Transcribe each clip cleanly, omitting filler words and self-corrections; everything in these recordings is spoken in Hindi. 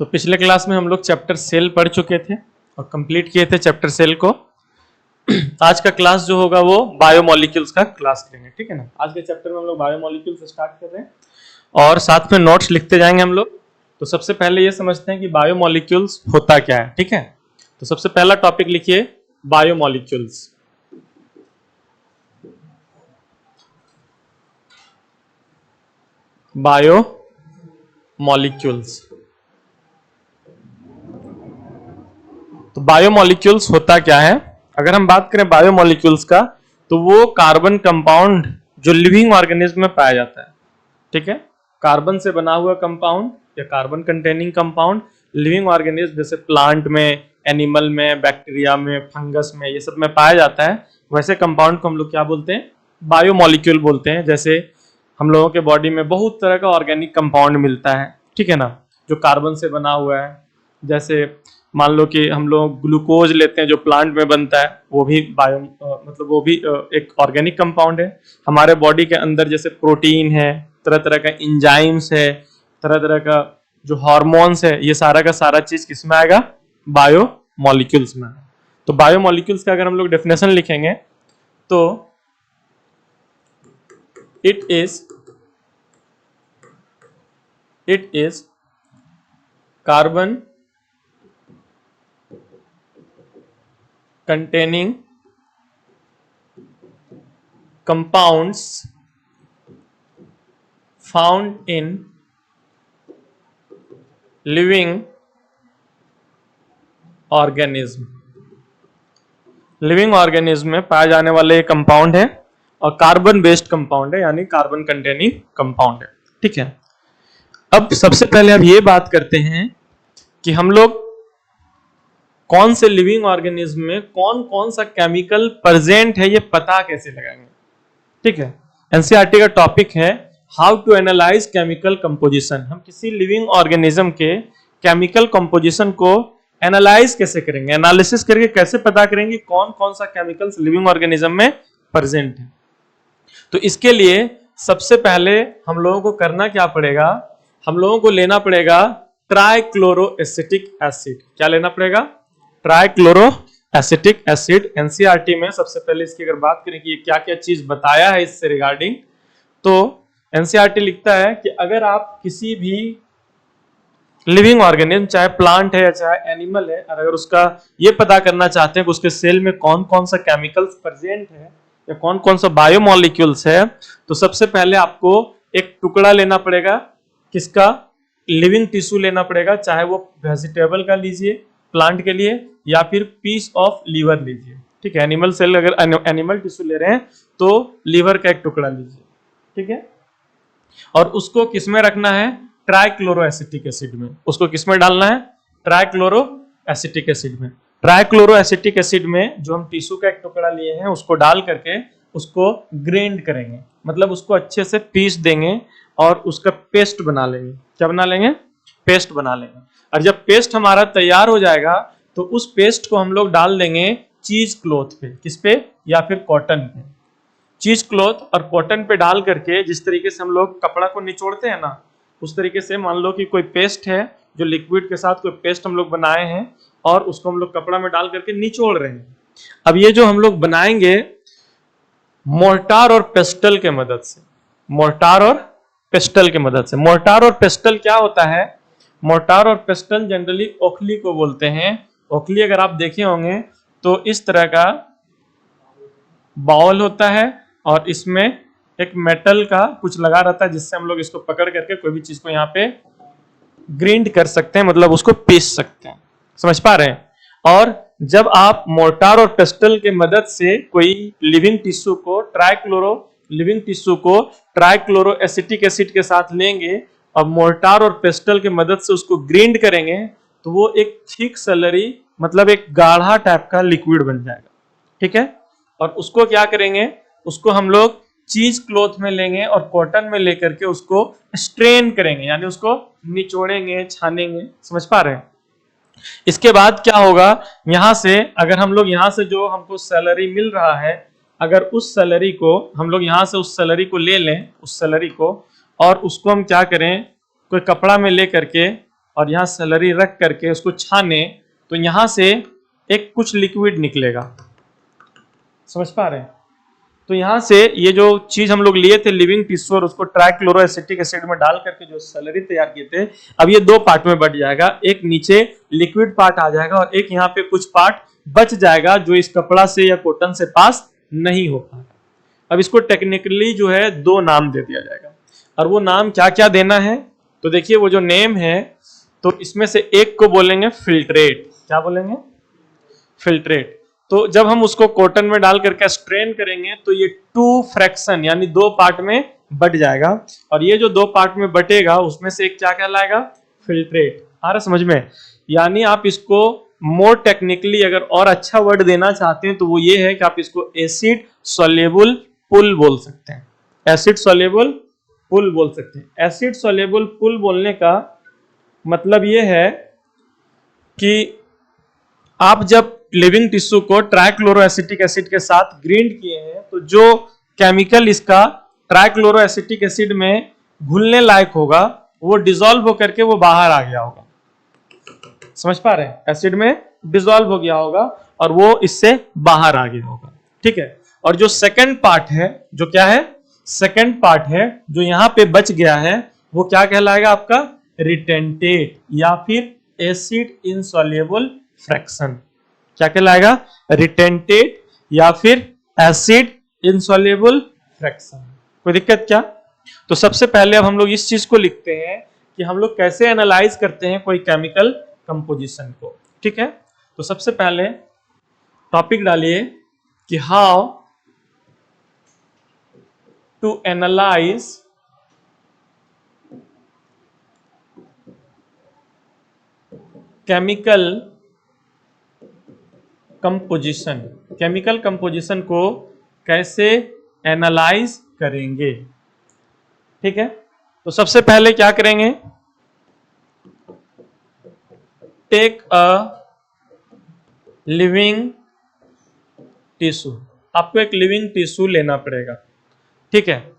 तो पिछले क्लास में हम लोग चैप्टर सेल पढ़ चुके थे और कंप्लीट किए थे चैप्टर सेल को। आज का क्लास जो होगा वो बायोमोलिक्यूल्स का क्लास करेंगे, ठीक है ना। आज के चैप्टर में हम लोग बायोमोलिक्यूल्स स्टार्ट कर रहे हैं और साथ में नोट्स लिखते जाएंगे हम लोग। तो सबसे पहले ये समझते हैं कि बायोमोलिक्यूल्स होता क्या है, ठीक है। तो सबसे पहला टॉपिक लिखिए बायोमोलिक्यूल्स। बायोमोलिक्यूल्स, तो बायोमोलिक्यूल्स होता क्या है। अगर हम बात करें बायोमोलिक्यूल्स का, तो वो कार्बन कंपाउंड जो लिविंग ऑर्गेनिज्म में पाया जाता है, ठीक है। कार्बन से बना हुआ कंपाउंड या carbon containing compound living organism जैसे प्लांट में, एनिमल में, बैक्टीरिया में, फंगस में, ये सब में पाया जाता है। वैसे कंपाउंड को हम लोग क्या बोलते हैं, बायोमोलिक्यूल बोलते हैं। जैसे हम लोगों के बॉडी में बहुत तरह का ऑर्गेनिक कंपाउंड मिलता है, ठीक है ना, जो कार्बन से बना हुआ है। जैसे मान लो कि हम लोग ग्लूकोज लेते हैं जो प्लांट में बनता है, वो भी मतलब वो भी एक ऑर्गेनिक कंपाउंड है। हमारे बॉडी के अंदर जैसे प्रोटीन है, तरह तरह का इंजाइम्स है, तरह तरह का जो हार्मोन्स है, ये सारा का सारा चीज किसमें आएगा, बायोमोलिक्यूल्स में। तो बायोमोलिक्यूल्स का अगर हम लोग डेफिनेशन लिखेंगे तो it is carbon containing compounds found in living organism। Living organism में पाए जाने वाले ये कंपाउंड है और कार्बन बेस्ड कंपाउंड है, यानी कार्बन कंटेनिंग कंपाउंड है, ठीक है। अब सबसे पहले अब ये बात करते हैं कि हम लोग कौन से लिविंग ऑर्गेनिज्म में कौन कौन सा केमिकल प्रेजेंट है ये पता कैसे लगाएंगे, ठीक है। एनसीईआरटी का टॉपिक है how to analyse chemical composition. हम किसी लिविंग ऑर्गेनिज्म के केमिकल कंपोजिशन को एनालाइज कैसे करेंगे, एनालिसिस करके कैसे पता करेंगे कौन कौन सा केमिकल्स लिविंग ऑर्गेनिज्म में प्रेजेंट है। तो इसके लिए सबसे पहले हम लोगों को करना क्या पड़ेगा, हम लोगों को लेना पड़ेगा ट्राइक्लोरोएसिटिक एसिड। क्या लेना पड़ेगा, ट्राइक्लोरो एसिटिक एसिड। एनसीईआरटी में सबसे पहले इसकी अगर बात करें कि ये क्या क्या चीज बताया है इससे रिगार्डिंग, तो एनसीईआरटी लिखता है कि अगर आप किसी भी लिविंग ऑर्गेनिज्म, चाहे प्लांट है या चाहे एनिमल है, और अगर उसका ये पता करना चाहते हैं कि उसके सेल में कौन कौन सा केमिकल्स प्रेजेंट है या कौन कौन सा बायोमोलिक्यूल्स है, तो सबसे पहले आपको एक टुकड़ा लेना पड़ेगा, किसका, लिविंग टिश्यू लेना पड़ेगा। चाहे वो वेजिटेबल का लीजिए प्लांट के लिए, या फिर पीस ऑफ लीवर लीजिए, ठीक है। एनिमल सेल अगर एनिमल टिश्यू ले रहे हैं तो लीवर का एक टुकड़ा लीजिए, ठीक है। और उसको किसमें रखना है, ट्राइक्लोरोएसिटिक एसिड में। उसको किसमें डालना है, ट्राइक्लोरोएसिटिक एसिड में। ट्राइक्लोरोएसिटिक एसिड में जो हम टिश्यू का एक टुकड़ा लिए हैं उसको डाल करके उसको ग्राइंड करेंगे, मतलब उसको अच्छे से पीस देंगे और उसका पेस्ट बना लेंगे। क्या बना लेंगे, पेस्ट बना लेंगे। और जब पेस्ट हमारा तैयार हो जाएगा तो उस पेस्ट को हम लोग डाल देंगे चीज क्लॉथ पे, किस पे, या फिर कॉटन पे। चीज क्लॉथ और कॉटन पे डाल करके जिस तरीके से हम लोग कपड़ा को निचोड़ते हैं ना, उस तरीके से मान लो कि कोई पेस्ट है जो लिक्विड के साथ कोई पेस्ट हम लोग बनाए हैं और उसको हम लोग कपड़ा में डाल करके निचोड़ रहे हैं। अब ये जो हम लोग बनाएंगे मोर्टार और पेस्टल के मदद से, मोर्टार और पेस्टल के मदद से। मोर्टार और पेस्टल क्या होता है, मोर्टार और पेस्टल जनरली ओखली को बोलते हैं। ओखली अगर आप देखे होंगे तो इस तरह का बाउल होता है और इसमें एक मेटल का कुछ लगा रहता है जिससे हम लोग इसको पकड़ करके कोई भी चीज को यहाँ पे ग्राइंड कर सकते हैं, मतलब उसको पीस सकते हैं। समझ पा रहे हैं। और जब आप मोर्टार और पेस्टल के मदद से कोई लिविंग टिश्यू को ट्राइक्लोरोएसिटिक एसिड के साथ लेंगे और मोर्टार और पेस्टल के मदद से उसको ग्राइंड करेंगे तो वो एक थिक सैलरी, मतलब एक गाढ़ा टाइप का लिक्विड बन जाएगा, ठीक है। और उसको क्या करेंगे, उसको हम लोग चीज क्लॉथ में लेंगे और कॉटन में लेकर के उसको स्ट्रेन करेंगे, यानी उसको निचोड़ेंगे, छानेंगे। समझ पा रहे हैं। इसके बाद क्या होगा, यहां से अगर हम लोग यहां से जो हमको सैलरी मिल रहा है, अगर उस सैलरी को हम लोग यहां से उस सैलरी को ले लें, उस सैलरी को, और उसको हम क्या करें, कोई कपड़ा में ले करके और यहाँ सैलरी रख करके उसको छाने तो यहां से एक कुछ लिक्विड निकलेगा। समझ पा रहे हैं? तो यहां से ये जो चीज हम लोग लिए थे लिविंग टिश्यू और उसको ट्राइक्लोरोएसिटिक एसिड में डाल करके जो सैलरी तैयार किए थे, अब ये दो पार्ट में बट जाएगा। एक नीचे लिक्विड पार्ट आ जाएगा और एक यहाँ पे कुछ पार्ट बच जाएगा जो इस कपड़ा से या कॉटन से पास नहीं हो पाएगा। अब इसको टेक्निकली जो है दो नाम दे दिया जाएगा, और वो नाम क्या क्या देना है तो देखिए वो जो नेम है, तो इसमें से एक को बोलेंगे फिल्ट्रेट। क्या बोलेंगे? फिल्ट्रेट। तो जब हम उसको कॉटन में डाल करके स्ट्रेन करेंगे तो ये टू फ्रैक्शन यानी दो पार्ट में बट जाएगा, और ये जो दो पार्ट में बटेगा उसमें से एक क्या कहलाएगा? फिल्ट्रेट। आ रहा समझ में? यानी आप इसको मोर टेक्निकली अगर और अच्छा वर्ड देना चाहते हैं तो वो ये है कि आप इसको एसिड सोल्यूबल पुल बोल सकते हैं। एसिड सोल्यूबल पुल बोल सकते हैं। एसिड सोल्यूबल पुल बोलने का मतलब ये है कि आप जब लिविंग टिश्यू को ट्राइक्लोरोएसिटिक एसिड के साथ ग्राइंड किए हैं तो जो केमिकल इसका ट्राइक्लोरोएसिटिक एसिड में घुलने लायक होगा वो डिसॉल्व होकर के वो बाहर आ गया होगा। समझ पा रहे हैं? एसिड में डिसॉल्व हो गया होगा और वो इससे बाहर आ गया होगा। ठीक है। और जो सेकंड पार्ट है, जो क्या है? सेकंड पार्ट है जो यहां पे बच गया है, वो क्या कहलाएगा आपका? रिटेंटेट या फिर एसिड इनसॉल्युबल फ्रैक्शन। क्या कहलाएगा? रिटेंटेट या फिर एसिड इनसॉल्युबल फ्रैक्शन। कोई दिक्कत क्या? तो सबसे पहले अब हम लोग इस चीज को लिखते हैं कि हम लोग कैसे एनालाइज करते हैं कोई केमिकल कंपोजिशन को। ठीक है। तो सबसे पहले टॉपिक डालिए कि how to analyse chemical composition. Chemical composition को कैसे एनालाइज करेंगे? ठीक है। तो सबसे पहले क्या करेंगे? Take a living tissue. आपको एक लिविंग टिश्यू लेना पड़ेगा। ठीक है।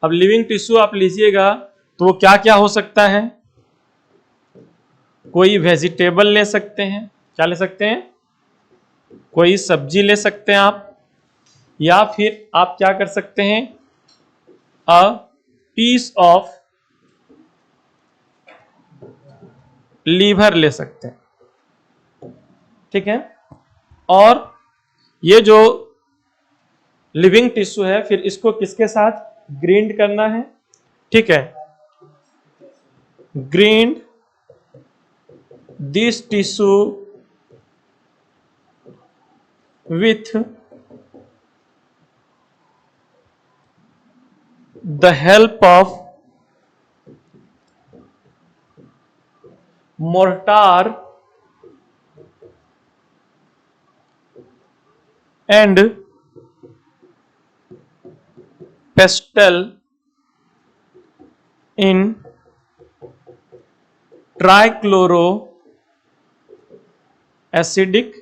अब लिविंग टिश्यू आप लीजिएगा तो वो क्या क्या हो सकता है? कोई वेजिटेबल ले सकते हैं। क्या ले सकते हैं? कोई सब्जी ले सकते हैं आप, या फिर आप क्या कर सकते हैं? अ पीस ऑफ लीवर ले सकते हैं। ठीक है। और ये जो लिविंग टिश्यू है फिर इसको किसके साथ ग्राइंड करना है? ठीक है। Grind this tissue with the help of mortar and pestle in trichloroacetic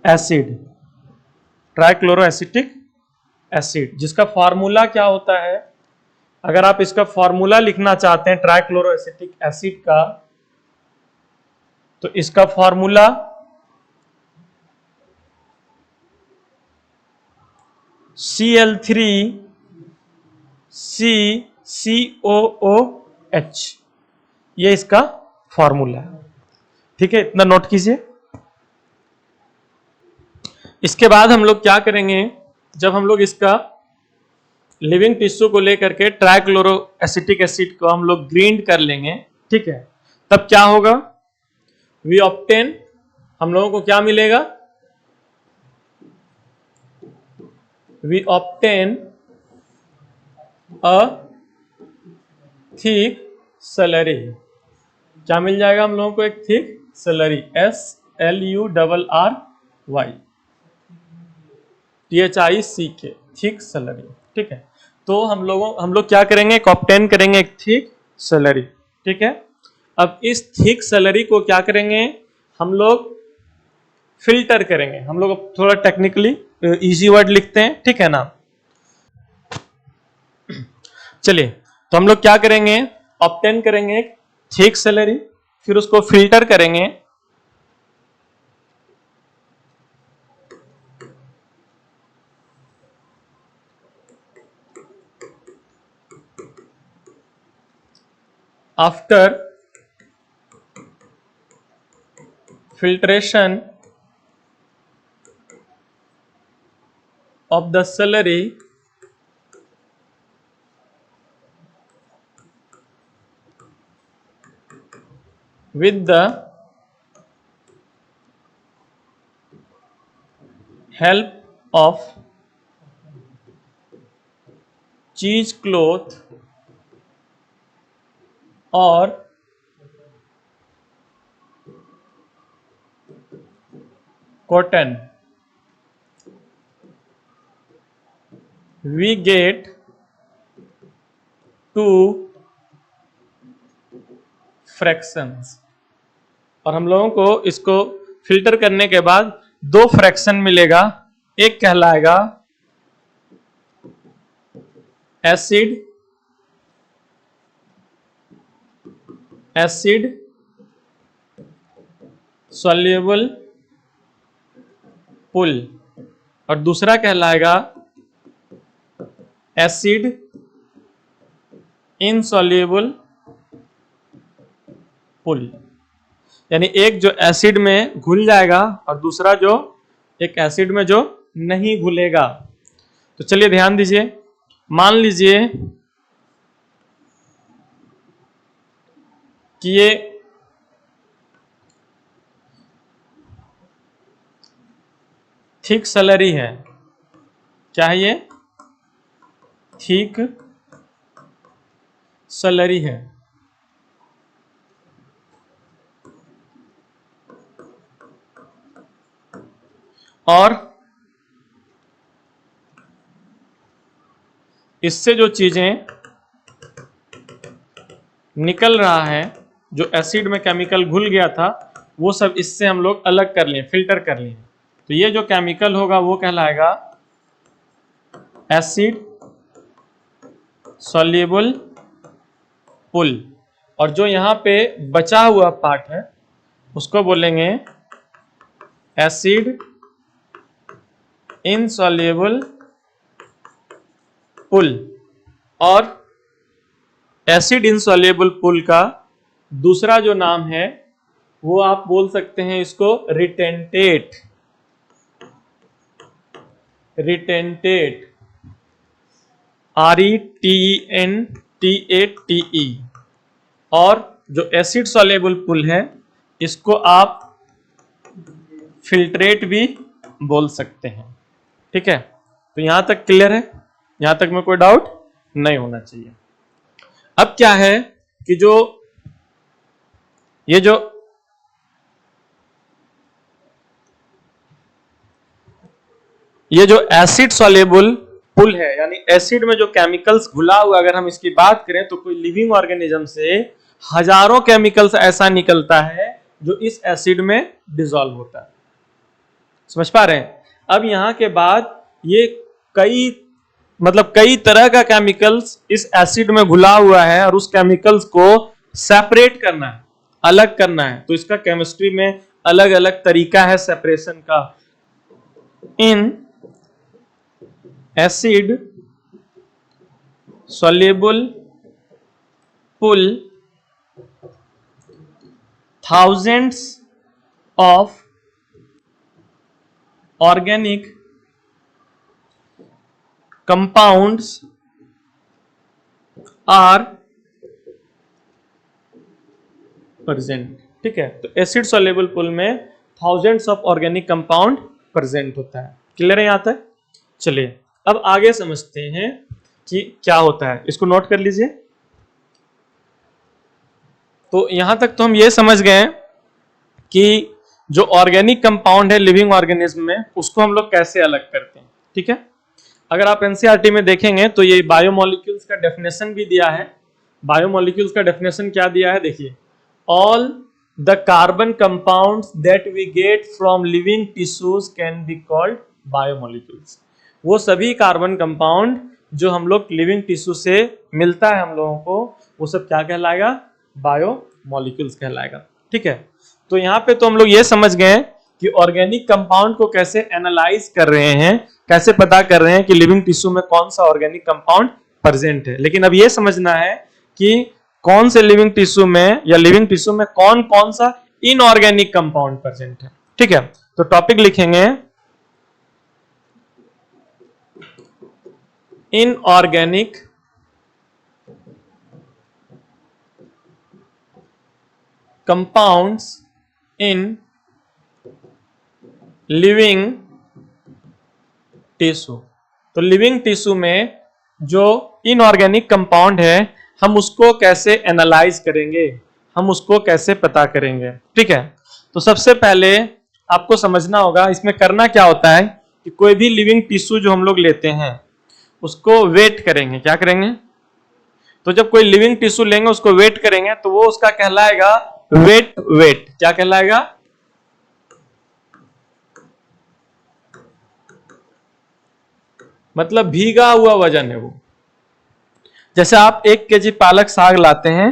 acid. Trichloroacetic acid जिसका फॉर्मूला क्या होता है? अगर आप इसका फॉर्मूला लिखना चाहते हैं ट्राइक्लोरोएसिटिक एसिड का, तो इसका फॉर्मूला Cl3CCOOH, ये इसका फॉर्मूला है। ठीक है, इतना नोट कीजिए। इसके बाद हम लोग क्या करेंगे? जब हम लोग इसका लिविंग टिश्यू को लेकर के ट्राइक्लोरोएसिटिक एसिड को हम लोग ग्राइंड कर लेंगे, ठीक है, तब क्या होगा? वी ऑब्टेन, हम लोगों को क्या मिलेगा? We obtain a thick slurry. क्या मिल जाएगा हम लोगों को? एक thick slurry, SLURRY THICK, thick slurry. ठीक है। तो हम लोग क्या करेंगे? ऑब्टेन करेंगे एक थिक स्लरी। ठीक है। अब इस थिक स्लरी को क्या करेंगे? हम लोग फिल्टर करेंगे। हम लोग अब थोड़ा टेक्निकली इजी वर्ड लिखते हैं, ठीक है ना। चलिए, तो हम लोग क्या करेंगे, ऑब्टेन करेंगे थिक सैलरी, फिर उसको फिल्टर करेंगे, after filtration of the salary with the help of cheesecloth or cotton, we get two fractions। और हम लोगों को इसको फिल्टर करने के बाद दो फ्रैक्शन मिलेगा। एक कहलाएगा एसिड सॉल्युबल पुल, और दूसरा कहलाएगा एसिड इनसॉल्युबल पुल। यानी एक जो एसिड में घुल जाएगा और दूसरा जो एक एसिड में जो नहीं घुलेगा। तो चलिए ध्यान दीजिए, मान लीजिए कि ये थिक सैलरी है, क्या है ये, थिक सैलरी है, और इससे जो चीजें निकल रहा है, जो एसिड में केमिकल घुल गया था, वो सब इससे हम लोग अलग कर लिए, फिल्टर कर लिए। तो ये जो केमिकल होगा वो कहलाएगा एसिड सॉल्युबल पुल, और जो यहां पे बचा हुआ पार्ट है उसको बोलेंगे एसिड इनसॉल्युबल पुल। और एसिड इनसॉल्युबल पुल का दूसरा जो नाम है वो आप बोल सकते हैं इसको रिटेंटेट, RETENTATE। और जो एसिड सॉल्युबल पुल है इसको आप फिल्ट्रेट भी बोल सकते हैं, ठीक है। तो यहां तक क्लियर है, यहां तक में कोई डाउट नहीं होना चाहिए। अब क्या है कि ये जो एसिड सॉल्युबल पुल है, यानी एसिड में जो केमिकल्स घुला हुआ, अगर हम इसकी बात करें तो कोई लिविंग ऑर्गेनिज्म से हजारों केमिकल्स ऐसा निकलता है जो इस एसिड में डिसॉल्व होता है। समझ पा रहे हैं। अब यहां के बाद ये कई तरह का केमिकल्स इस एसिड में घुला हुआ है और उस केमिकल्स को सेपरेट करना है, अलग करना है। तो इसका केमिस्ट्री में अलग अलग तरीका है सेपरेशन का। In acid soluble pool thousands of organic compounds are present, ठीक है। तो एसिड सॉल्युबल पुल में thousands of organic compound present होता है। क्लियर है यहां तक। चलिए अब आगे समझते हैं कि क्या होता है, इसको नोट कर लीजिए। तो यहां तक तो हम ये समझ गए कि जो ऑर्गेनिक कंपाउंड है लिविंग ऑर्गेनिज्म में, उसको हम लोग कैसे अलग करते हैं, ठीक है। अगर आप एनसीईआरटी में देखेंगे तो ये बायोमोलिक्यूल्स का डेफिनेशन भी दिया है। बायोमोलिक्यूल्स का डेफिनेशन क्या दिया है, देखिए, all the carbon compounds that we get from living tissues can be called biomolecules. वो सभी कार्बन कंपाउंड जो हम लोग लिविंग टिश्यू से मिलता है हम लोगों को, वो सब क्या कहलाएगा? बायोमोलिक्यूल्स कहलाएगा। ठीक है, तो यहाँ पे तो हम लोग ये समझ गए कि ऑर्गेनिक कंपाउंड को कैसे एनालाइज कर रहे हैं, कैसे पता कर रहे हैं कि लिविंग टिश्यू में कौन सा ऑर्गेनिक कंपाउंड प्रेजेंट है। लेकिन अब ये समझना है कि कौन से लिविंग टिश्यू में या लिविंग टिश्यू में कौन कौन सा इनऑर्गेनिक कंपाउंड प्रेजेंट है। ठीक है, तो टॉपिक लिखेंगे inorganic compounds in living tissue. तो लिविंग टिश्यू में जो इनऑर्गेनिक कंपाउंड है हम उसको कैसे एनालाइज करेंगे, हम उसको कैसे पता करेंगे। ठीक है, तो सबसे पहले आपको समझना होगा इसमें करना क्या होता है कि कोई भी लिविंग टिश्यू जो हम लोग लेते हैं उसको वेट करेंगे। क्या करेंगे? तो जब कोई लिविंग टिश्यू लेंगे उसको वेट करेंगे तो वो उसका कहलाएगा वेट वेट। क्या कहलाएगा? मतलब भीगा हुआ वजन है वो। जैसे आप 1 केजी पालक साग लाते हैं,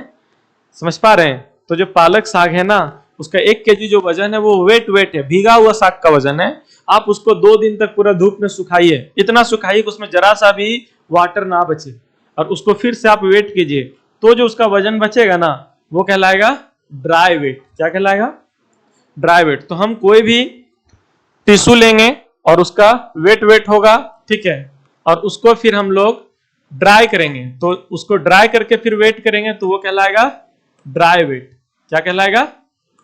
समझ पा रहे हैं? तो जो पालक साग है ना उसका 1 केजी जो वजन है वो वेट वेट है, भीगा हुआ साग का वजन है। आप उसको 2 दिन तक पूरा धूप में सुखाइए, इतना सुखाइए कि उसमें जरा सा भी वाटर ना बचे, और उसको फिर से आप वेट कीजिए, तो जो उसका वजन बचेगा ना वो कहलाएगा ड्राई वेट। क्या कहलाएगा? Dry weight. तो हम कोई भी टिश्यू लेंगे और उसका वेट वेट होगा, ठीक है, और उसको फिर हम लोग ड्राई करेंगे, तो उसको ड्राई करके फिर वेट करेंगे तो वो कहलाएगा ड्राई वेट। क्या कहलाएगा?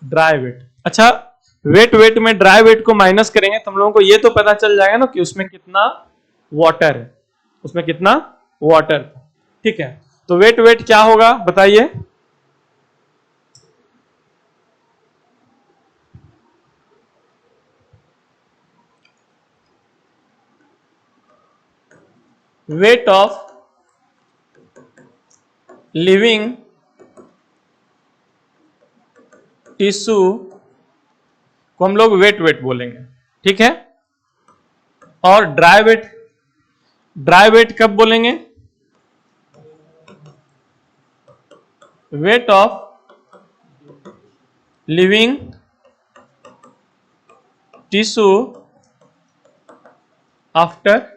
Dry weight. अच्छा, वेट वेट में ड्राई वेट को माइनस करेंगे तो हम लोगों को ये तो पता चल जाएगा ना कि उसमें कितना वाटर है, उसमें कितना वाटर। ठीक है, तो वेट वेट क्या होगा बताइए? वेट ऑफ लिविंग टिश्यू को हम लोग वेट वेट बोलेंगे। ठीक है, और ड्राई वेट कब बोलेंगे? Weight of living tissue after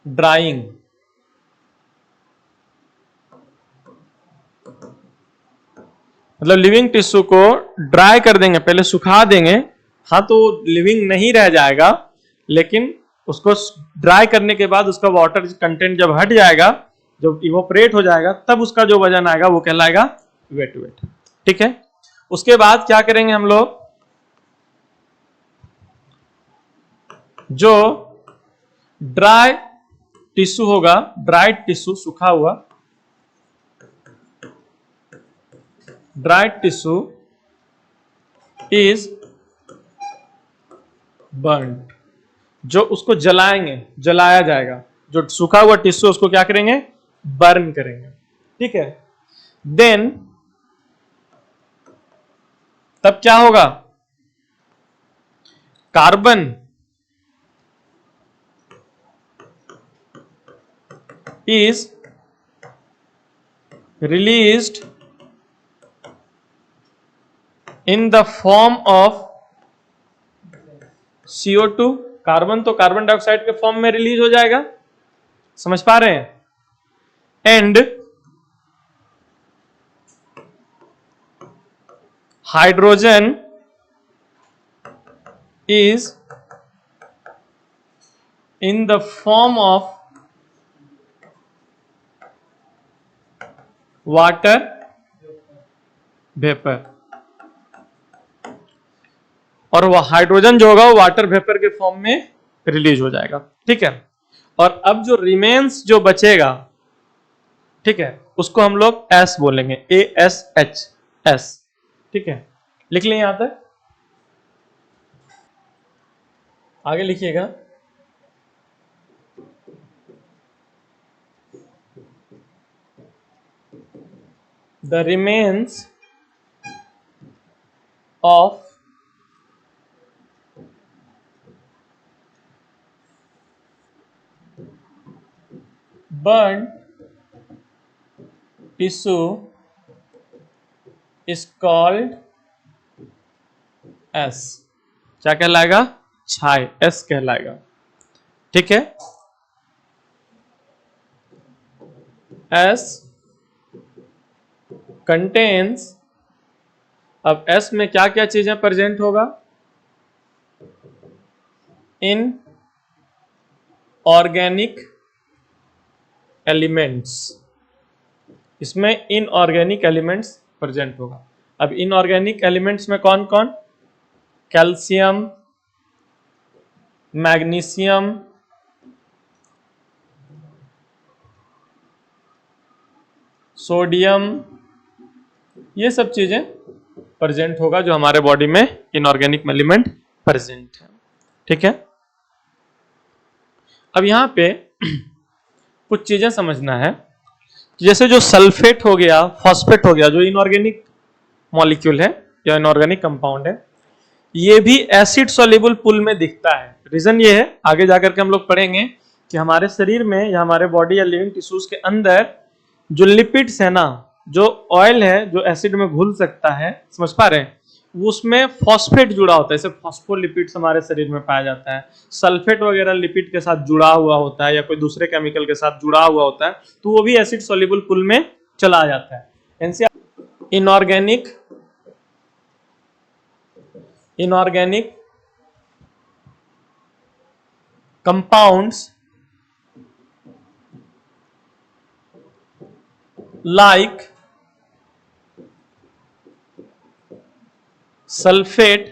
drawing. मतलब लिविंग टिश्यू को ड्राई कर देंगे, पहले सुखा देंगे। हाँ, तो लिविंग नहीं रह जाएगा, लेकिन उसको ड्राई करने के बाद उसका वाटर कंटेंट जब हट जाएगा, जब इवोपरेट हो जाएगा, तब उसका जो वजन आएगा वो कहलाएगा वेट वेट। ठीक है, उसके बाद क्या करेंगे हम लोग? जो ड्राई टिश्यू होगा, ड्राई टिश्यू सूखा हुआ, ड्राई टिश्यू इज बर्न्ड। जो उसको जलाएंगे, जलाया जाएगा। जो सूखा हुआ टिश्यू उसको क्या करेंगे? बर्न करेंगे। ठीक है, देन तब क्या होगा? Carbon is released in the form of CO2। Carbon तो कार्बन डाइऑक्साइड के फॉर्म में रिलीज हो जाएगा, समझ पा रहे हैं? And hydrogen is in the form of water vapour. और वह हाइड्रोजन जो होगा वो वाटर वेपर के फॉर्म में रिलीज हो जाएगा। ठीक है, और अब जो रिमेन्स जो बचेगा, ठीक है, उसको हम लोग एस बोलेंगे, ASH, एस। ठीक है, लिख लें यहां तक, आगे लिखिएगा। The remains of burnt tissue is called S। क्या कहलाएगा? छाई, S कहलाएगा। ठीक है, S कंटेन्स, अब S में क्या क्या चीजें प्रेजेंट होगा? इन ऑर्गेनिक एलिमेंट्स, इसमें इनऑर्गेनिक एलिमेंट्स प्रेजेंट होगा। अब इनऑर्गेनिक एलिमेंट्स में कौन कौन? कैल्शियम, मैग्नीशियम, सोडियम, ये सब चीजें प्रेजेंट होगा जो हमारे बॉडी में इनऑर्गेनिक एलिमेंट प्रेजेंट है। ठीक है, अब यहां पे कुछ चीजें समझना है। जैसे जो सल्फेट हो गया, फॉस्फेट हो गया, जो इनऑर्गेनिक मॉलिक्यूल है या इनऑर्गेनिक कंपाउंड है, ये भी एसिड सॉल्युबल पूल में दिखता है। रीजन ये है, आगे जाकर के हम लोग पढ़ेंगे कि हमारे शरीर में या हमारे बॉडी या लिविंग टिश्यूज के अंदर जो लिपिड्स है ना, जो ऑयल है जो एसिड में घुल सकता है, समझ पा रहे हैं, उसमें फॉस्फेट जुड़ा होता है। जैसे फॉस्फोलिपिड्स हमारे शरीर में पाया जाता है, सल्फेट वगैरह लिपिड के साथ जुड़ा हुआ होता है या कोई दूसरे केमिकल के साथ जुड़ा हुआ होता है, तो वो भी एसिड सॉल्युबल पूल में चला जाता है। Inorganic compounds like sulfate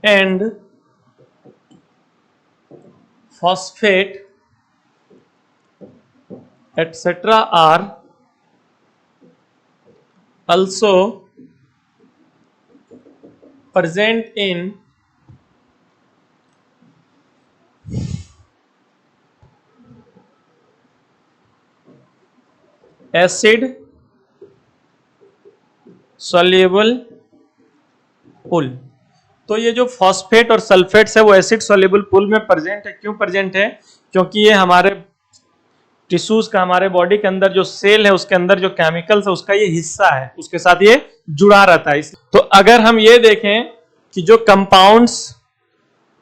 and phosphate etc. are also present in acid soluble pool. तो ये जो फॉस्फेट और सल्फेट्स है वो एसिड सॉल्युबल पूल में प्रेजेंट है। क्यों प्रेजेंट है? क्योंकि ये हमारे टिश्यूज का, हमारे बॉडी के अंदर जो सेल है उसके अंदर जो केमिकल्स है उसका ये हिस्सा है, उसके साथ ये जुड़ा रहता है। तो अगर हम ये देखें कि जो कंपाउंड्स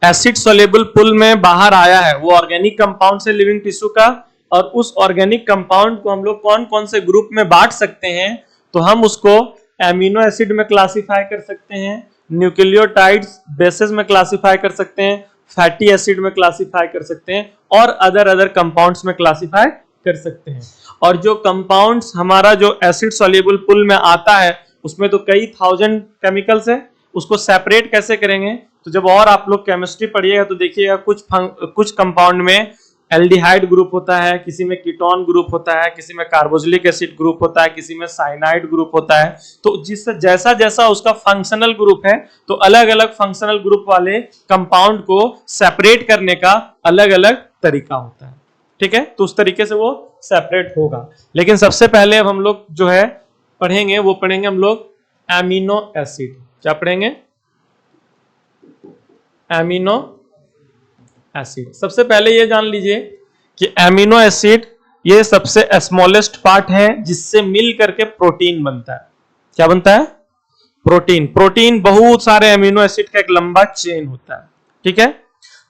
एसिड सॉल्युबल पूल में बाहर आया है वो ऑर्गेनिक कंपाउंड से लिविंग टिश्यू का, और उस ऑर्गेनिक कंपाउंड को हम लोग कौन कौन से ग्रुप में बांट सकते हैं? तो हम उसको एमिनो एसिड में क्लासिफाई कर सकते हैं, न्यूक्लियोटाइड्स बेसेस में क्लासिफाई कर सकते हैं, फैटी एसिड में क्लासिफाई कर सकते हैं, और अदर कंपाउंड्स में क्लासिफाई कर सकते हैं। और जो कंपाउंड्स हमारा जो एसिड सॉल्युबल पूल में आता है उसमें तो कई 1000 केमिकल्स है, उसको सेपरेट कैसे करेंगे? तो जब और आप लोग केमिस्ट्री पढ़िएगा तो देखिएगा कुछ कंपाउंड में एल्डिहाइड ग्रुप होता है, किसी में कीटोन ग्रुप होता है, किसी में कार्बोक्सिलिक एसिड ग्रुप होता है, किसी में साइनाइड ग्रुप होता है। तो जिससे जैसा जैसा उसका फंक्शनल ग्रुप है तो अलग अलग फंक्शनल ग्रुप वाले कंपाउंड को सेपरेट करने का अलग अलग तरीका होता है। ठीक है, तो उस तरीके से वो सेपरेट होगा। लेकिन सबसे पहले अब हम लोग जो है पढ़ेंगे, वो पढ़ेंगे हम लोग एमिनो एसिड। क्या पढ़ेंगे? Amino acid. सबसे पहले ये जान लीजिए कि एमिनो एसिड ये सबसे स्मॉलेस्ट पार्ट है जिससे मिल करके प्रोटीन बनता है। क्या बनता है? प्रोटीन। प्रोटीन बहुत सारे एमिनो एसिड का एक लंबा चेन होता है। ठीक है,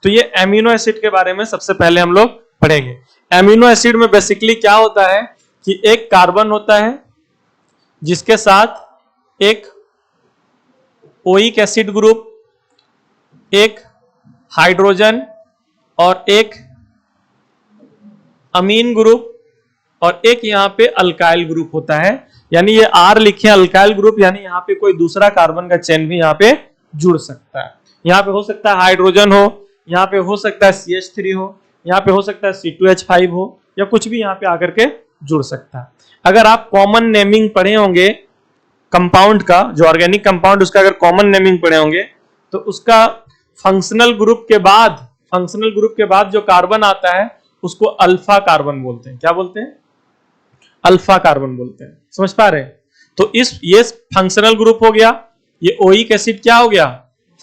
तो ये एमिनो एसिड के बारे में सबसे पहले हम लोग पढ़ेंगे। एमिनो एसिड में बेसिकली क्या होता है कि एक कार्बन होता है जिसके साथ एक ओइक एसिड ग्रुप, एक हाइड्रोजन और एक अमीन ग्रुप, और एक यहां पे अल्काइल ग्रुप होता है। यानी ये आर लिखे अल्काइल ग्रुप, यानी यहां पे कोई दूसरा कार्बन का चेन भी यहां पे जुड़ सकता है। यहां पे हो सकता है हाइड्रोजन हो, यहां पे हो सकता है CH3 हो, यहां पे हो सकता है C2H5 हो, या कुछ भी यहां पे आकर के जुड़ सकता है। अगर आप कॉमन नेमिंग पढ़े होंगे कंपाउंड का, जो ऑर्गेनिक कंपाउंड उसका अगर कॉमन नेमिंग पढ़े होंगे तो उसका फंक्शनल ग्रुप के बाद जो कार्बन आता है उसको अल्फा कार्बन बोलते हैं। क्या बोलते हैं? अल्फा कार्बन बोलते हैं। समझ पा रहे हैं? तो ये फंक्शनल ग्रुप हो गया। ये ओइक एसिड क्या हो गया,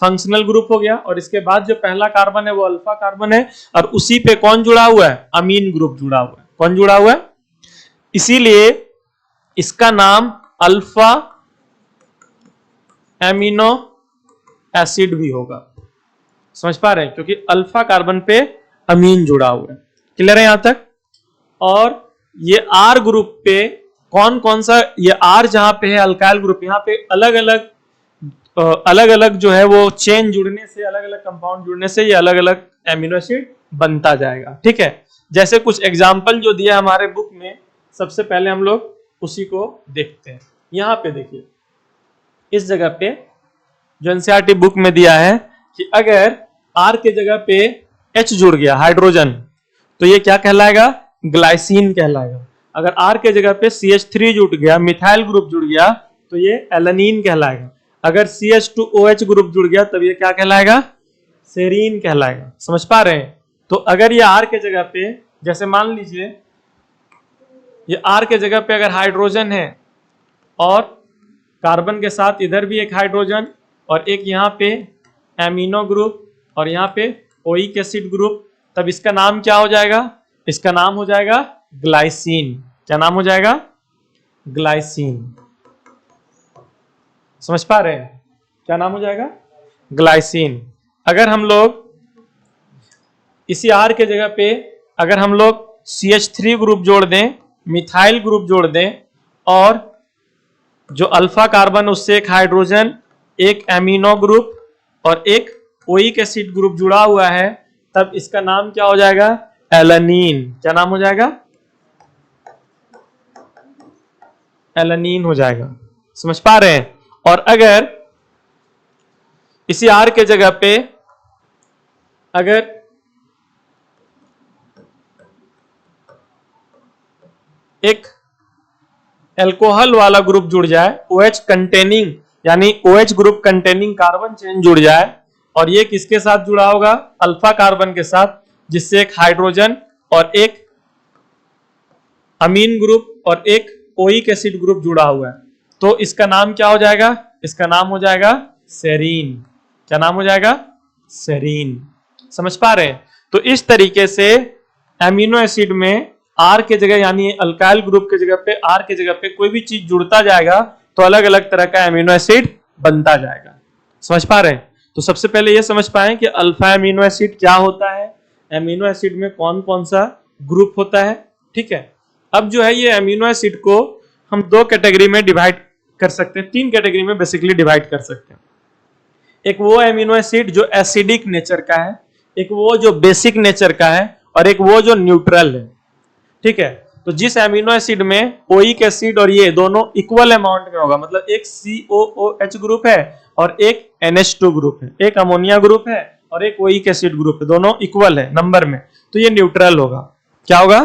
फंक्शनल ग्रुप हो गया, और इसके बाद जो पहला कार्बन है वो अल्फा कार्बन है, और उसी पे कौन जुड़ा हुआ है, अमीन ग्रुप जुड़ा हुआ है। कौन जुड़ा हुआ है, इसीलिए इसका नाम अल्फा एमिनो एसिड भी होगा। समझ पा रहे हैं, क्योंकि अल्फा कार्बन पे अमीन जुड़ा हुआ है। क्लियर है यहां तक। और ये आर ग्रुप पे कौन कौन सा, ये आर जहां पे है अल्काइल ग्रुप, यहाँ पे अलग अलग जो है वो चेन जुड़ने से, अलग अलग कंपाउंड जुड़ने से ये अलग अलग एमिनो एसिड बनता जाएगा। ठीक है, जैसे कुछ एग्जाम्पल जो दिया हमारे बुक में, सबसे पहले हम लोग उसी को देखते हैं। यहां पे देखिए, इस जगह पे जो एनसीईआरटी बुक में दिया है कि अगर आर के जगह पे एच जुड़ गया हाइड्रोजन, तो ये क्या कहलाएगा, ग्लाइसिन कहलाएगा। अगर आर के जगह पे CH3 जुड़ गया, मिथाइल ग्रुप जुड़ गया, तो ये एलानीन कहलाएगा। अगर CH2OH ग्रुप जुड़ गया तब ये क्या कहलाएगा, सेरीन कहलाएगा। समझ पा रहे हैं। तो अगर ये आर के जगह पे, जैसे मान लीजिए ये आर के जगह पे अगर हाइड्रोजन है और कार्बन के साथ इधर भी एक हाइड्रोजन और एक यहाँ पे एमिनो ग्रुप और यहाँ पे ओइक एसिड ग्रुप, तब इसका नाम क्या हो जाएगा, इसका नाम हो जाएगा ग्लाइसिन। क्या नाम हो जाएगा, ग्लाइसिन। समझ पा रहे हैं, क्या नाम हो जाएगा, ग्लाइसिन। अगर हम लोग इसी आर के जगह पे अगर हम लोग CH3 ग्रुप जोड़ दें, मिथाइल ग्रुप जोड़ दें, और जो अल्फा कार्बन उससे एक हाइड्रोजन, एक एमिनो ग्रुप और एक ओइक एसिड ग्रुप जुड़ा हुआ है, तब इसका नाम क्या हो जाएगा, एलानीन। क्या नाम हो जाएगा, एलानीन हो जाएगा। समझ पा रहे हैं। और अगर इसी आर के जगह पे अगर एक एल्कोहल वाला ग्रुप जुड़ जाए, OH कंटेनिंग, यानी OH group containing carbon chain जुड़ जाए, और ये किसके साथ जुड़ा होगा, अल्फा कार्बन के साथ, जिससे एक हाइड्रोजन और एक अमीन ग्रुप और एक ओइक एसिड ग्रुप जुड़ा हुआ है, तो इसका नाम क्या हो जाएगा, इसका नाम हो जाएगा सेरीन। क्या नाम हो जाएगा, सेरीन। समझ पा रहे हैं। तो इस तरीके से एमिनो एसिड में आर के जगह, यानी अल्काइल ग्रुप के जगह पे, आर के जगह पे कोई भी चीज जुड़ता जाएगा तो अलग अलग तरह का एमिनो एसिड बनता जाएगा। समझ पा रहे हैं। तो सबसे पहले ये समझ पाए कि अल्फा एमिनो एसिड क्या होता है, एमिनो एसिड में कौन कौन सा ग्रुप होता है। ठीक है, अब जो है ये एमिनो एसिड को हम दो कैटेगरी में डिवाइड कर सकते हैं, तीन कैटेगरी में बेसिकली डिवाइड कर सकते हैं। एक वो एमिनो एसिड जो एसिडिक नेचर का है, एक वो जो बेसिक नेचर का है, और एक वो जो न्यूट्रल है। ठीक है, तो जिस एमिनो एसिड में ओइक एसिड और ये दोनों इक्वल अमाउंट में होगा, मतलब एक COOH ग्रुप है और एक NH2 ग्रुप है, एक अमोनिया ग्रुप है और एक ओइक एसिड ग्रुप है, दोनों इक्वल है नंबर में, तो ये न्यूट्रल होगा। क्या होगा,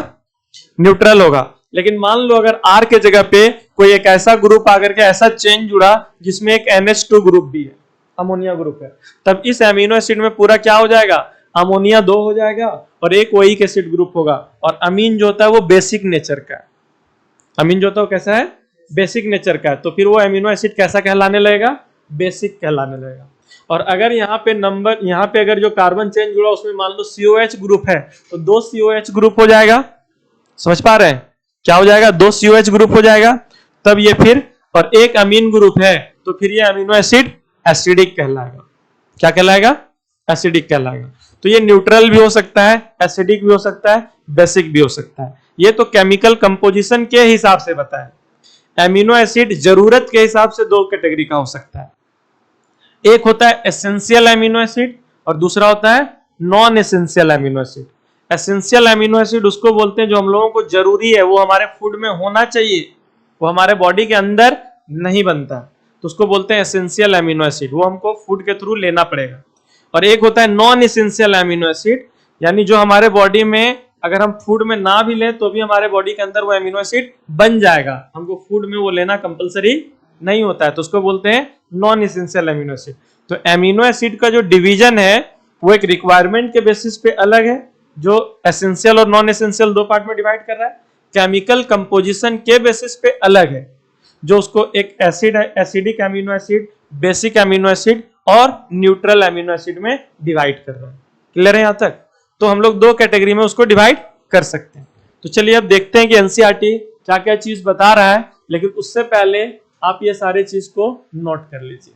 न्यूट्रल होगा। लेकिन मान लो अगर R के जगह पे कोई एक ऐसा ग्रुप आकर के ऐसा चेन जुड़ा जिसमें एक NH2 ग्रुप भी है, अमोनिया ग्रुप है, तब इस एमिनो एसिड में पूरा क्या हो जाएगा, अमोनिया 2 हो जाएगा और एक ओइक एसिड ग्रुप होगा। और अमीन जो होता है वो बेसिक नेचर का है। अमीन जो होता है वो कैसा है, बेसिक नेचर का है। तो फिर वो एमिनो एसिड कैसा कहलाने लगेगा, बेसिक कहलाने लगेगा। और अगर यहाँ पे नंबर, यहाँ पे अगर जो कार्बन चेन जुड़ा उसमें मान लो COH ग्रुप है, तो 2 COH ग्रुप हो जाएगा। समझ पा रहे हैं, क्या हो जाएगा, 2 COH ग्रुप हो जाएगा। तब ये फिर, और एक अमीन ग्रुप है, तो फिर ये अमीनो एसिड एसिडिक कहलाएगा। क्या कहलाएगा, एसिडिक कहलाएगा। तो ये न्यूट्रल भी हो सकता है, एसिडिक भी हो सकता है, बेसिक भी हो सकता है। ये तो केमिकल कंपोजिशन के हिसाब से बताया। एमिनो एसिड जरूरत के हिसाब से दो कैटेगरी का हो सकता है। एक होता है एसेंशियल एमिनो एसिड और दूसरा होता है non essential amino acid. Essential amino acid उसको बोलते हैं जो हम लोगों को जरूरी है, वो हमारे फूड में होना चाहिए, वो हमारे बॉडी के अंदर नहीं बनता, तो उसको बोलते हैं एसेंशियल एमिनो एसिड, वो हमको फूड के थ्रू लेना पड़ेगा। और एक होता है नॉन एसेंशियल एमिनो एसिड, यानी जो हमारे बॉडी में अगर हम फूड में ना भी लें तो भी हमारे बॉडी के अंदर वो एमिनो एसिड बन जाएगा, हमको फूड में वो लेना कंपलसरी नहीं होता है, तो उसको बोलते हैं नॉन एसेंशियल एमिनो एसिड। तो एमिनो एसिड का जो डिवीजन है वो एक रिक्वायरमेंट के बेसिस पे अलग है, जो एसेंशियल और नॉन एसेंशियल दो पार्ट में डिवाइड कर रहा है। केमिकल कंपोजिशन के बेसिस पे अलग है, जो उसको एक acid acidic amino acid basic amino acid और न्यूट्रल अमीनो एसिड में डिवाइड कर रहे हैं। क्लियर है यहां तक? तो हम लोग दो कैटेगरी में उसको डिवाइड कर सकते हैं। तो चलिए अब देखते हैं कि एनसीईआरटी क्या क्या चीज बता रहा है, लेकिन उससे पहले आप ये सारे चीज को नोट कर लीजिए।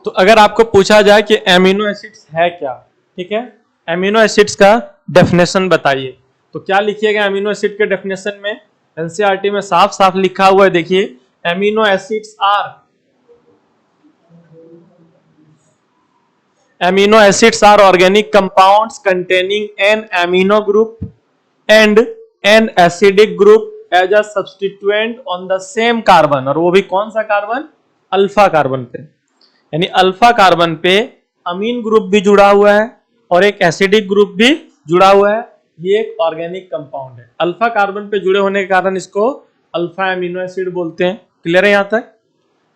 तो अगर आपको पूछा जाए कि एमिनो एसिड्स है क्या, ठीक है, एमिनो एसिड्स का डेफिनेशन बताइए, तो क्या लिखिएगा एमिनो एसिड के डेफिनेशन में? एनसीईआरटी में साफ साफ लिखा हुआ है, देखिए, amino acids are organic compounds containing an amino group and an acidic group as a substituent on the same carbon, और वो भी कौन सा कार्बन? अल्फा कार्बन पे। यानी अल्फा कार्बन पे अमीन ग्रुप भी जुड़ा हुआ है और एक एसिडिक ग्रुप भी जुड़ा हुआ है। ये एक ऑर्गेनिक कंपाउंड है। अल्फा कार्बन पे जुड़े होने के कारण इसको अल्फा एमिनो एसिड बोलते हैं। क्लियर है यहां तक?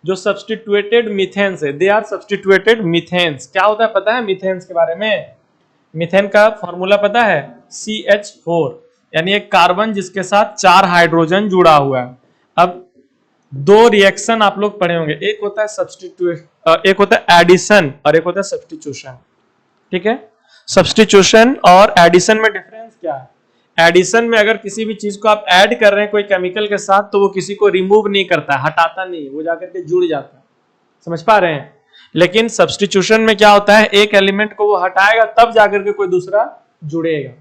जो सब्स्टिट्यूटेड मीथेन्स है, दे आर सब्स्टिट्यूटेड मीथेन्स। क्या होता है पता है मीथेन्स के बारे में? मीथेन का फॉर्मूला पता है? CH4, यानी एक कार्बन जिसके साथ 4 हाइड्रोजन जुड़ा हुआ है। अब दो रिएक्शन आप लोग पढ़े होंगे, एक होता है एक होता है एडिशन और एक होता है सब्स्टिट्यूशन। ठीक है, सब्स्टिट्यूशन और एडिशन में डिफरेंस क्या है? एडिशन में अगर किसी भी चीज को आप ऐड कर रहे हैं कोई केमिकल के साथ, तो वो किसी को रिमूव नहीं करता, हटाता नहीं, वो जाकर के जुड़ जाता है। समझ पा रहे हैं? लेकिन सब्स्टिट्यूशन में क्या होता है, एक एलिमेंट को वो हटाएगा तब जाकर के कोई दूसरा जुड़ेगा।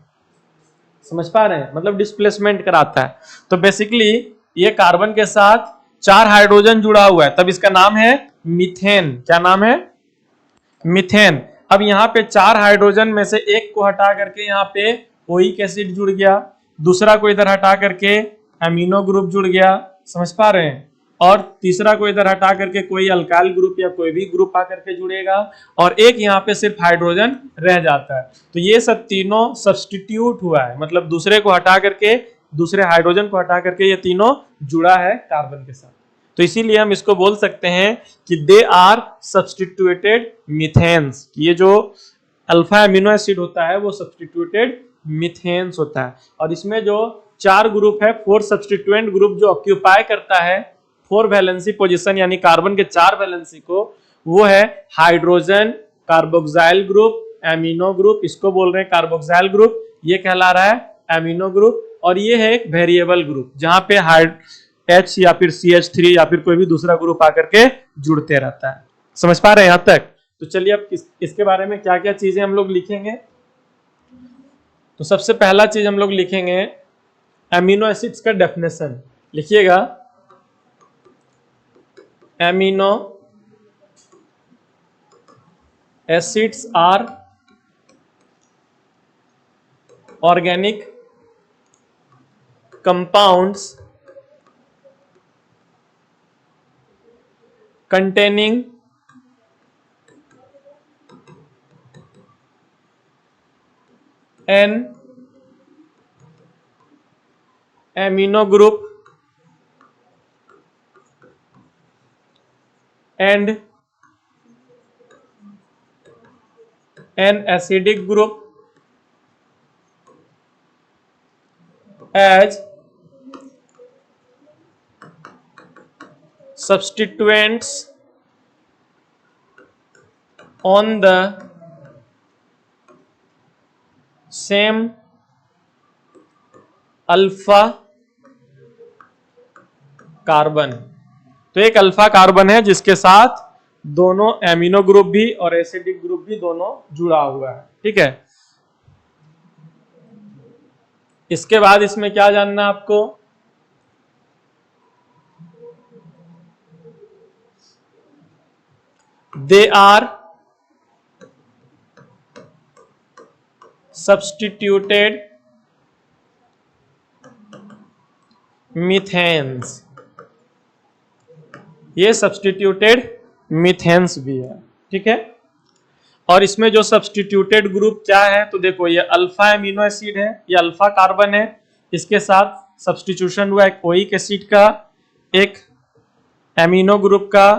समझ पा रहे हैं? मतलब डिस्प्लेसमेंट कराता है। तो बेसिकली ये कार्बन के साथ 4 हाइड्रोजन जुड़ा हुआ है, तब इसका नाम है मीथेन। क्या नाम है? मीथेन। अब यहाँ पे 4 हाइड्रोजन में से एक को हटा करके यहाँ पे ओइक एसिड जुड़ गया, दूसरा को इधर हटा करके अमीनो ग्रुप जुड़ गया। समझ पा रहे हैं? और तीसरा को इधर हटा करके कोई अल्काइल ग्रुप या कोई भी ग्रुप आकर के जुड़ेगा, और एक यहाँ पे सिर्फ हाइड्रोजन रह जाता है। तो ये सब तीनों सब्स्टिट्यूट हुआ है, मतलब दूसरे को हटा करके, दूसरे हाइड्रोजन को हटा करके ये तीनों जुड़ा है कार्बन के साथ। तो इसीलिए हम इसको बोल सकते हैं कि दे आर सब्स्टिट्यूटेड मीथेन्स। ये जो अल्फा एमिनो एसिड होता है वो सब्स्टिट्यूटेड मीथेन्स होता है। और इसमें जो 4 ग्रुप है, 4 सब्स्टिट्यूएंट ग्रुप जो ऑक्यूपाई करता है 4 वैलेंसी पोजीशन, यानी कार्बन के 4 वैलेंसी को, वो है hydrogen, carboxyl group, amino group, इसको बोल रहे हैं कार्बोक्साइल ग्रुप, ये कहला रहा है एमिनो ग्रुप। और ये है एक वेरिएबल ग्रुप जहां पे H या फिर CH3 या फिर कोई भी दूसरा ग्रुप आकर के जुड़ते रहता है। समझ पा रहे हैं यहां तक? तो चलिए अब इसके बारे में क्या क्या चीजें हम लोग लिखेंगे। तो सबसे पहला चीज हम लोग लिखेंगे एमिनो एसिड्स का डेफिनेशन। लिखिएगा, amino acids are organic compounds containing an amino group and an acidic group as substituents on the same alpha carbon. तो एक अल्फा कार्बन है जिसके साथ दोनों एमिनो ग्रुप भी और एसिडिक ग्रुप भी दोनों जुड़ा हुआ है। ठीक है, इसके बाद इसमें क्या जानना है आपको? They are substituted methanes। ये सब्स्टिट्यूटेड मीथेन्स भी है। ठीक है, और इसमें जो सब्स्टिट्यूटेड ग्रुप क्या है, तो देखो ये अल्फा एमिनो एसिड है, ये अल्फा कार्बन है, इसके साथ सब्स्टिट्यूशन हुआ एक ओइक एसिड का, एक एमिनो ग्रुप का,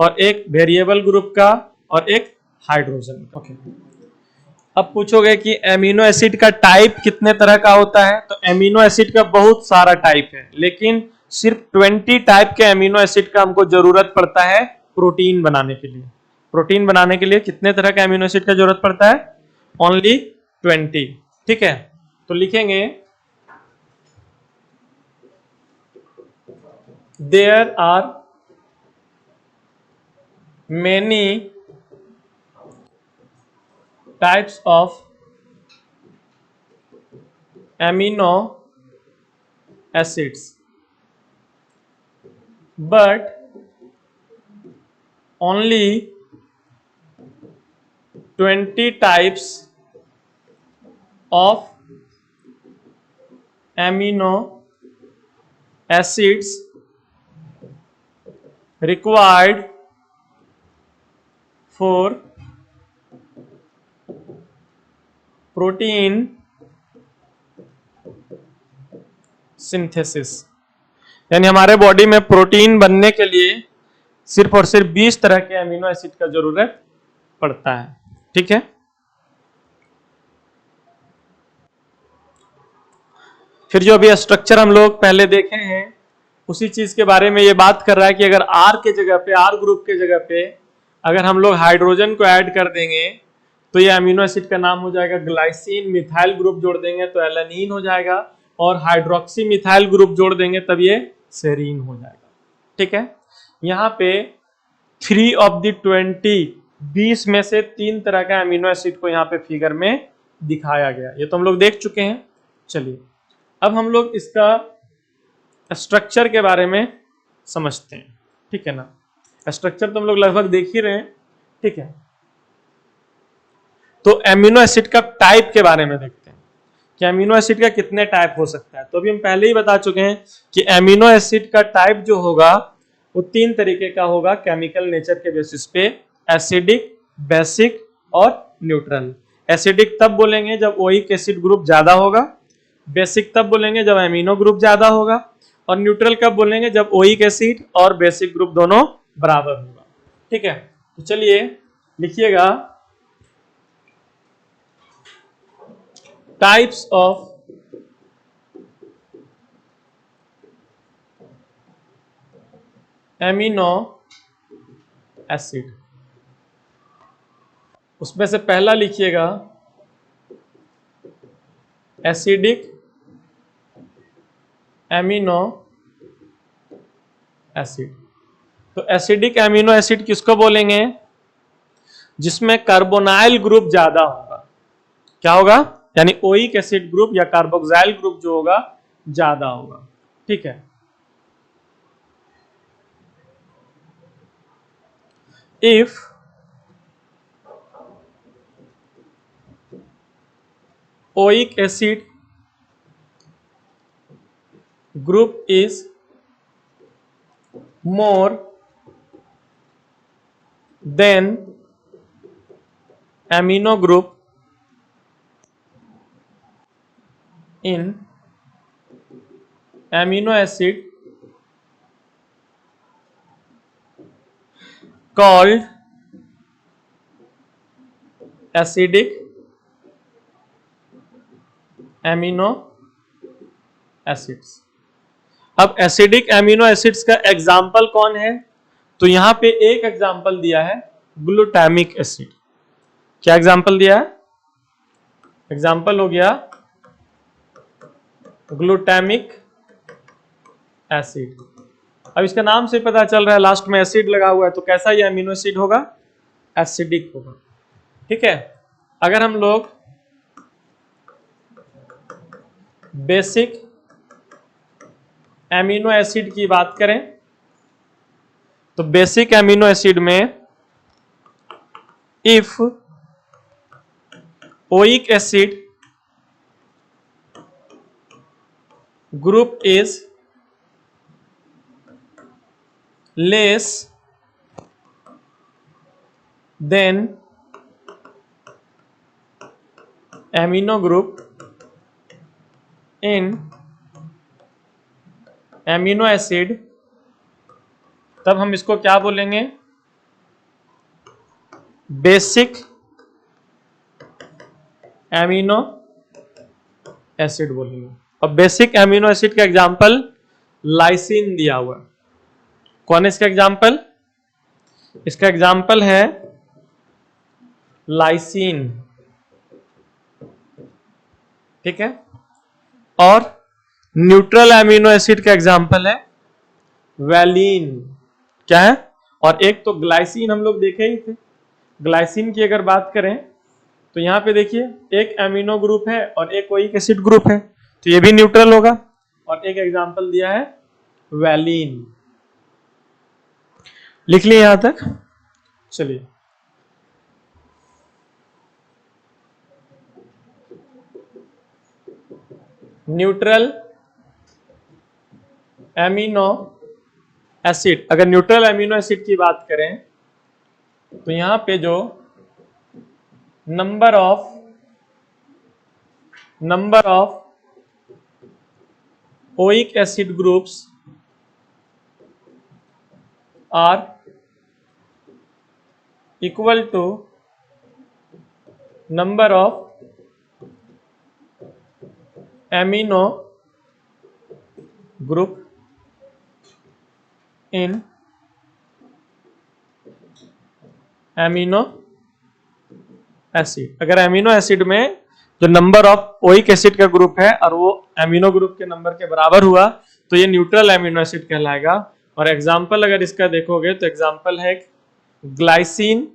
और एक वेरिएबल ग्रुप का, और एक हाइड्रोजन का। ओके, अब पूछोगे कि एमिनो एसिड का टाइप कितने तरह का होता है? तो एमिनो एसिड का बहुत सारा टाइप है, लेकिन सिर्फ 20 टाइप के अमीनो एसिड का हमको जरूरत पड़ता है प्रोटीन बनाने के लिए। प्रोटीन बनाने के लिए कितने तरह के अमीनो एसिड का जरूरत पड़ता है? ओनली 20। ठीक है, तो लिखेंगे there are many types of amino acids but only 20 types of amino acids required for protein synthesis. यानी हमारे बॉडी में प्रोटीन बनने के लिए सिर्फ और सिर्फ 20 तरह के अमीनो एसिड का जरूरत पड़ता है। ठीक है, फिर जो अभी स्ट्रक्चर हम लोग पहले देखे हैं उसी चीज के बारे में ये बात कर रहा है कि अगर आर के जगह पे, आर ग्रुप के जगह पे अगर हम लोग हाइड्रोजन को ऐड कर देंगे तो ये अमीनो एसिड का नाम हो जाएगा ग्लाइसिन। मिथाइल ग्रुप जोड़ देंगे तो एलानीन हो जाएगा, और हाइड्रोक्सी मिथाइल ग्रुप जोड़ देंगे तब ये सेरीन हो जाएगा। ठीक है, यहाँ पे 3 ऑफ द 20 में से 3 तरह का अमीनो एसिड को यहाँ पे फिगर में दिखाया गया। ये तो हम लोग देख चुके हैं। चलिए अब हम लोग इसका स्ट्रक्चर के बारे में समझते हैं। ठीक है ना, स्ट्रक्चर तो हम लोग लगभग देख ही रहे हैं। ठीक है, तो अमीनो एसिड का टाइप के बारे में देखते हैं कि अमीनो एसिड का कितने टाइप हो सकता है। तो अभी हम पहले ही बता चुके हैं कि अमीनो एसिड का टाइप जो होगा वो 3 तरीके का होगा केमिकल नेचर के बेसिस पे, एसिडिक, बेसिक और न्यूट्रल। एसिडिक तब बोलेंगे जब ओइक एसिड ग्रुप ज्यादा होगा, बेसिक तब बोलेंगे जब अमीनो ग्रुप ज्यादा होगा, और न्यूट्रल कब बोलेंगे जब ओइक एसिड और बेसिक ग्रुप दोनों बराबर होगा। ठीक है, तो चलिए लिखिएगा टाइप्स ऑफ एमिनो एसिड। उसमें से पहला लिखिएगा एसिडिक एमिनो एसिड। तो एसिडिक एमिनो एसिड किसको बोलेंगे? जिसमें कार्बोनाइल ग्रुप ज्यादा होगा। क्या होगा? यानी ओइक एसिड ग्रुप या कार्बोक्सिल ग्रुप जो होगा ज्यादा होगा। ठीक है, if oic acid group is more than amino group in amino acid called acidic amino acids। अब एसिडिक एमिनो एसिड्स का एग्जाम्पल कौन है? तो यहां पे एक एग्जाम्पल दिया है ग्लूटामिक एसिड। क्या एग्जाम्पल दिया है? एग्जाम्पल हो गया ग्लूटामिक एसिड। अब इसका नाम से पता चल रहा है लास्ट में एसिड लगा हुआ है, तो कैसा ये अमीनो एसिड होगा? एसिडिक होगा। ठीक है, अगर हम लोग बेसिक एमिनो एसिड की बात करें तो बेसिक एमिनो एसिड में if oic acid group is less than amino group in amino acid, तब हम इसको क्या बोलेंगे? बेसिक एमिनो एसिड बोलेंगे। और बेसिक एमिनो एसिड का एग्जांपल लाइसिन दिया हुआ है। कौन है इसका एग्जाम्पल? इसका एग्जाम्पल है लाइसिन, ठीक है। और न्यूट्रल एमिनो एसिड का एग्जाम्पल है वैलिन। क्या है? और एक तो ग्लाइसिन हम लोग देखे ही थे। ग्लाइसिन की अगर बात करें तो यहां पे देखिए एक एमिनो ग्रुप है और एक ओइक एसिड ग्रुप है, तो ये भी न्यूट्रल होगा। और एक एग्जाम्पल दिया है वैलिन। लिख लिए यहां तक? चलिए, न्यूट्रल एमिनो एसिड, अगर न्यूट्रल एमिनो एसिड की बात करें तो यहां पे जो number of oic acid groups are equal to number of amino group in amino acid. अगर एमिनो एसिड में जो नंबर ऑफ ओइक एसिड का ग्रुप है और वो एमिनो ग्रुप के नंबर के बराबर हुआ तो ये न्यूट्रल एमिनो एसिड कहलाएगा। और एग्जाम्पल अगर इसका देखोगे तो एग्जाम्पल है ग्लाइसिन।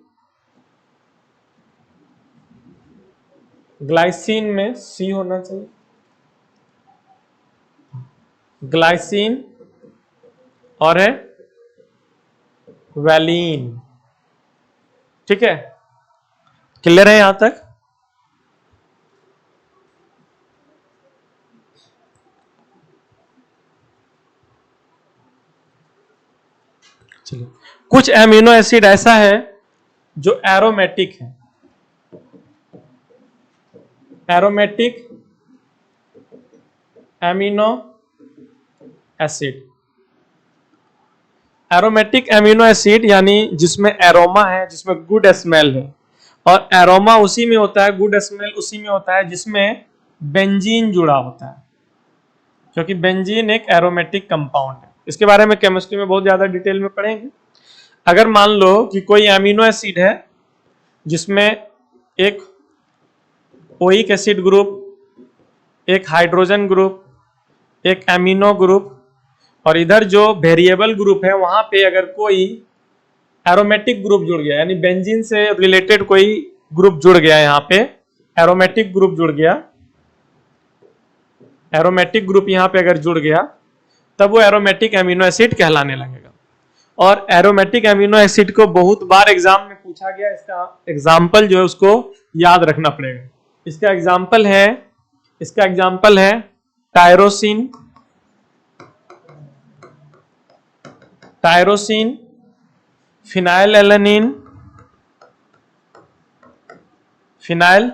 ग्लाइसिन में सी होना चाहिए, ग्लाइसिन, और है वैलिन। ठीक है, क्लियर है यहां तक? चलिए, कुछ एमिनो एसिड ऐसा है जो एरोमेटिक है। Aromatic amino acid, aromatic amino acid यानी जिसमें एरोमा है, जिसमें गुड स्मेल है। और एरोमा उसी में होता है, गुड स्मेल उसी में होता है जिसमें बेंजीन जुड़ा होता है, क्योंकि बेंजीन एक एरोमेटिक कंपाउंड है। इसके बारे में केमिस्ट्री में बहुत ज्यादा डिटेल में पढ़ेंगे। अगर मान लो कि कोई एमिनो एसिड है जिसमें एक ओइक एसिड ग्रुप, एक हाइड्रोजन ग्रुप, एक एमिनो ग्रुप, और इधर जो वेरिएबल ग्रुप है वहां पे अगर कोई एरोमेटिक ग्रुप जुड़ गया, यानी बेंजीन से रिलेटेड कोई ग्रुप जुड़ गया, यहाँ पे एरोमेटिक ग्रुप जुड़ गया, एरोमेटिक ग्रुप यहाँ पे अगर जुड़ गया तब वो एरोमेटिक एमिनो एसिड कहलाने लगेगा। और एरोमेटिक एमिनो एसिड को बहुत बार एग्जाम में पूछा गया, इसका एग्जाम्पल जो है उसको याद रखना पड़ेगा। इसका एग्जाम्पल है tyrosine, tyrosine, phenyl alanine, phenyl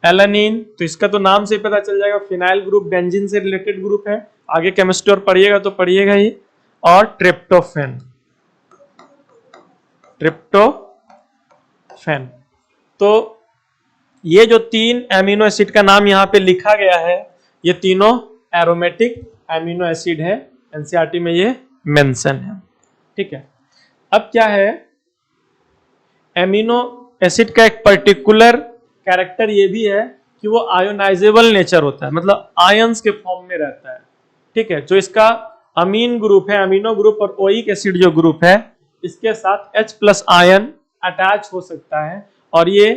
alanine, तो इसका तो नाम से पता चल जाएगा फिनाइल ग्रुप बेंजीन से रिलेटेड ग्रुप है, आगे केमिस्ट्री और पढ़िएगा तो पढ़िएगा ही। और ट्रिप्टोफेन, ट्रिप्टोफेन। तो ये जो तीन एमिनो एसिड का नाम यहाँ पे लिखा गया है, ये तीनों एरोमेटिक एमिनो एसिड है, एनसीईआरटी में ये मेंशन है। ठीक है, अब क्या है, एमिनो एसिड का एक पर्टिकुलर कैरेक्टर ये भी है कि वो आयोनाइजेबल नेचर होता है, मतलब आयंस के फॉर्म में रहता है। ठीक है, जो इसका अमीन ग्रुप है, अमीनो ग्रुप और ओइक एसिड जो ग्रुप है, इसके साथ H+ आयन अटैच हो सकता है और ये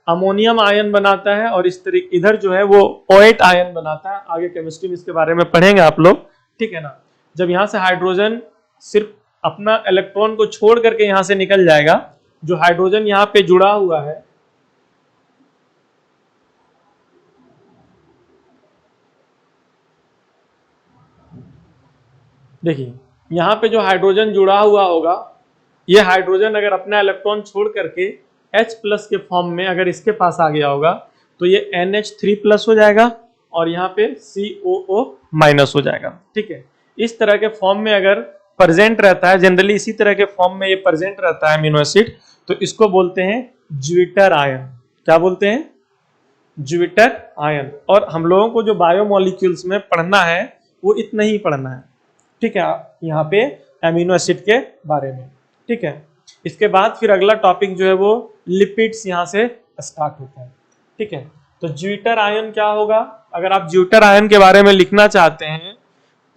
अमोनियम आयन बनाता है, और इस तरीके इधर जो है वो OH आयन बनाता है। आगे केमिस्ट्री में इसके बारे में पढ़ेंगे आप लोग। ठीक है ना, जब यहां से हाइड्रोजन सिर्फ अपना इलेक्ट्रॉन को छोड़ करके यहां से निकल जाएगा, जो हाइड्रोजन यहां पे जुड़ा हुआ है, देखिए यहां पे जो हाइड्रोजन जुड़ा हुआ होगा, ये हाइड्रोजन अगर अपना इलेक्ट्रॉन छोड़ करके H+ के फॉर्म में अगर इसके पास आ गया होगा तो ये NH3+ हो जाएगा और यहाँ पे COO- हो जाएगा। ठीक है, इस तरह के फॉर्म में अगर प्रेजेंट रहता है, जनरली इसी तरह के फॉर्म में ये प्रेजेंट रहता है अमीनो एसिड, तो इसको बोलते हैं ज्विटर आयन। क्या बोलते हैं? Zwitter ion. और हम लोगों को जो बायोमोलिक्यूल्स में पढ़ना है वो इतना ही पढ़ना है, ठीक है, यहाँ पे एमिनो एसिड के बारे में, ठीक है। इसके बाद फिर अगला टॉपिक जो है वो लिपिड्स यहाँ से स्टार्ट होता है, ठीक है। तो ज्विटर आयन क्या होगा, अगर आप ज्विटर आयन के बारे में लिखना चाहते हैं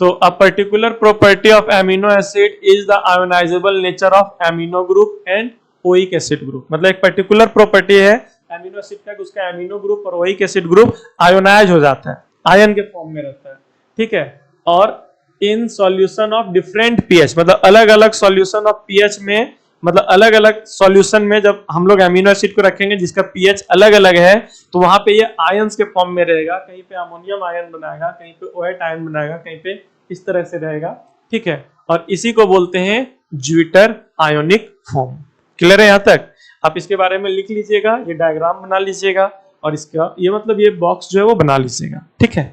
तो a particular property of amino acid is the ionisable nature of amino group and oic acid group. मतलब एक पर्टिकुलर प्रॉपर्टी है एमिनो एसिड का, उसका एमिनो ग्रुप और ओइक एसिड ग्रुप आयोनाइज हो जाता है, आयन के फॉर्म में रहता है, ठीक है। और in solution of different pH, मतलब अलग अलग सॉल्यूशन ऑफ पीएच में, मतलब अलग अलग सॉल्यूशन में जब हम लोग एमिनो एसिड को रखेंगे जिसका पीएच अलग अलग है, तो वहां पे ये आयंस के फॉर्म में रहेगा, कहीं पे अमोनियम आयन बनाएगा, कहीं पे ओएट आयन बनाएगा, कहीं पे इस तरह से रहेगा, ठीक है। और इसी को बोलते हैं ज्विटर आयोनिक फॉर्म। क्लियर है यहाँ तक? आप इसके बारे में लिख लीजिएगा, ये डायग्राम बना लीजिएगा और इसका ये मतलब ये बॉक्स जो है वो बना लीजिएगा, ठीक है।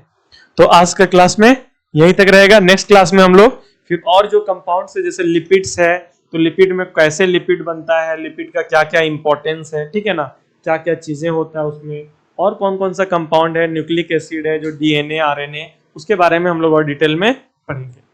तो आज का क्लास में यहीं तक रहेगा। नेक्स्ट क्लास में हम लोग फिर और जो कंपाउंड्स है जैसे लिपिड्स है, तो लिपिड में कैसे लिपिड बनता है, लिपिड का क्या क्या इंपॉर्टेंस है, ठीक है ना, क्या क्या चीजें होता है उसमें, और कौन कौन सा कंपाउंड है, न्यूक्लिक एसिड है, जो डीएनए आरएनए, उसके बारे में हम लोग और डिटेल में पढ़ेंगे।